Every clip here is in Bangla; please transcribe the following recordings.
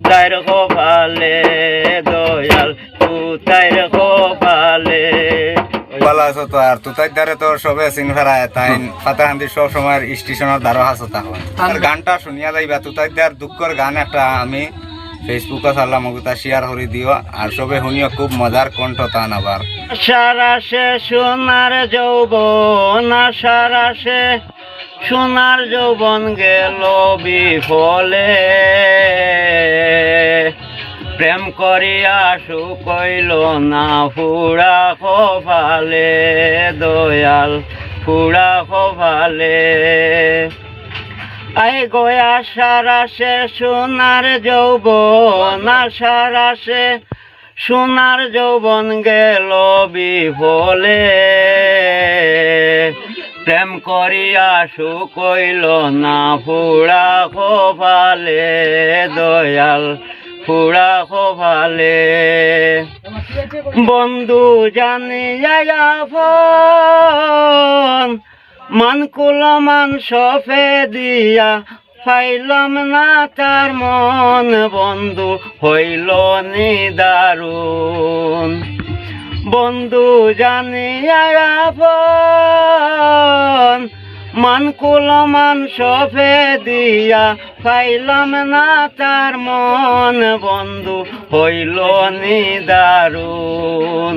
তুতাইর কপালে দয়াল তুতাইর কপালে। ভালো আছো তো? আর তুতাই দ্বারে তো সবে চিন ফেরায় তাই ফাতাহান্দি সব সময় স্টেশনের দ্বারা আছো তাহলে আর গানটা শুনিয়া যাইবা। তুতাই দ্বার দুঃখের গান একটা আমি ফেসবুকে ছাড়লাম, ওগুতা শেয়ার করে দিও আর সবে শুনিও, খুব মজার কণ্ঠ তান। আবার সারাসে সোনার যৌবন, সারাসে সোনার যৌবন গেল বিফলে, প্রেম করিয়া শুকইল না ফুড়া কপালে দয়াল ফুড়া কপালে। আই গয়া সারাসে সোনার যৌবন, সারাসে সোনার যৌবন গেল বিফলে, প্রেম করিয়া শুকইল না ফুড়া কপালে দয়াল ফুড়া কপালে। বন্ধু জানিয়া ফোন মানকুল মান সফে দিয়া পাইলাম না তার মন, বন্ধু হইল নিদারুন। বন্ধু জানিয়া ফোন মানকুল মান সফে দিয়া পাইলাম না তার মন, বন্ধু হইল নিদারুন।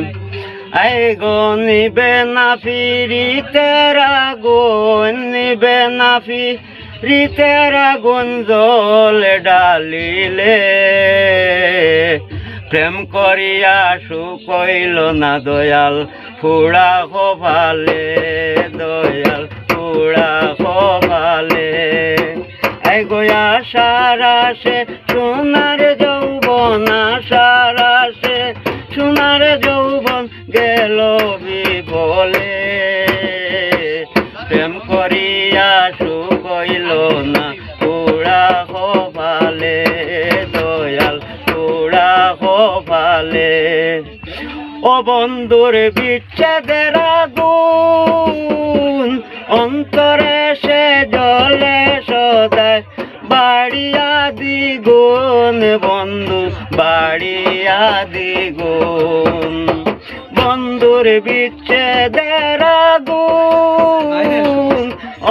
আই গো নিবে না ফিরিতের আগুন, নিবে না ফিরিতের আগুন জলে ডালিলে, প্রেম করিয়া শুকইল না দয়াল ফুড়া কপালে দয়াল ফুড়া কপালে। আই গয়া সারাসে সোনার যৌবন, সারাসে সোনার যৌবন গেল বিফলে, প্রেম করিয়া শুকইল না ফুড়া কপালে দয়াল ফুড়া কপালে। ও বন্ধুর বিচ্ছেদের আগুন অন্তরে সে জলে সদায় বাড়িয়া দ্বিগুণ, বন্ধু বাড়িয়া দ্বিগুণ। বন্ধুর বিচ্ছেদের আগুন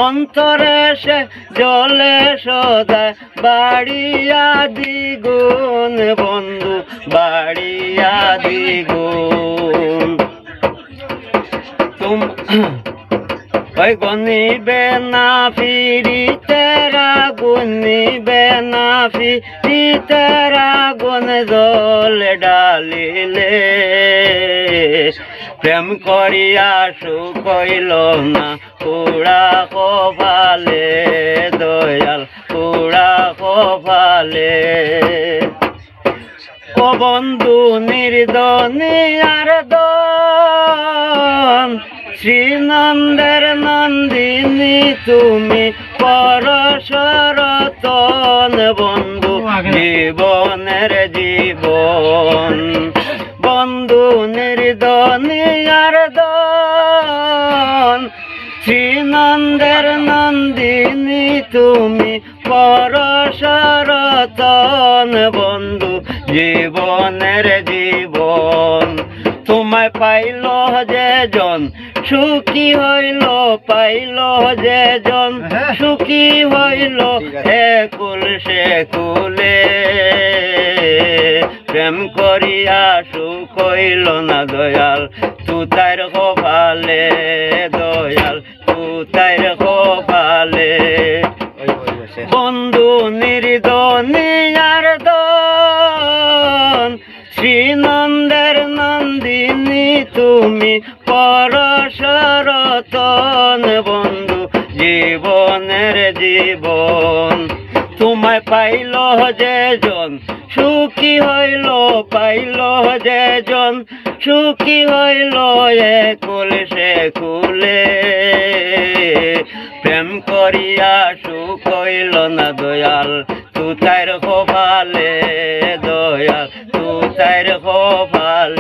অন্তরে সে জলে সদায় বাড়িয়া দ্বিগুণ, বন্ধু বাড়িয়া দ্বিগুণ। ওই গনিবে না ফিরিতের আগুন, নিবে না ফিরিতের আগুন জলে ডালিলে, প্রেম করিয়া শুকইল না ফুড়া কপালে দয়াল ফুড়া কপালে। ও বন্ধু নির্দনী আর দন শ্রীনন্দের নন্দিনী তুমি পরশরতন, বন্ধু জীবনের জীবন। বন্ধু নির্দনী আর দন শ্রীনন্দের নন্দিনী তুমি পরশরতন, বন্ধু জীবনের জীবন। তোমায় পাইল যে জন সুখী হইল, পাইল যে জন সুখী হইল, হে কুল সে কুলে, প্রেম করিয়া সুখ হইল না দয়াল তুতাইর কপালে দয়াল তুতাইর কপালে। বন্ধু নির্দনী আর দন শ্রীনন্দের নন্দিনী তুমি পরশরতন, বন্ধু জীবনের জীবন। তোমায় পাইল যে জন সুখী হইল, পাইল যে জন সুখী হইল, এ কুল সে কুলে, প্রেম করিয়া সুখ হইল না দয়াল তুতাইর কপালে দয়াল তুতাইর কপালে।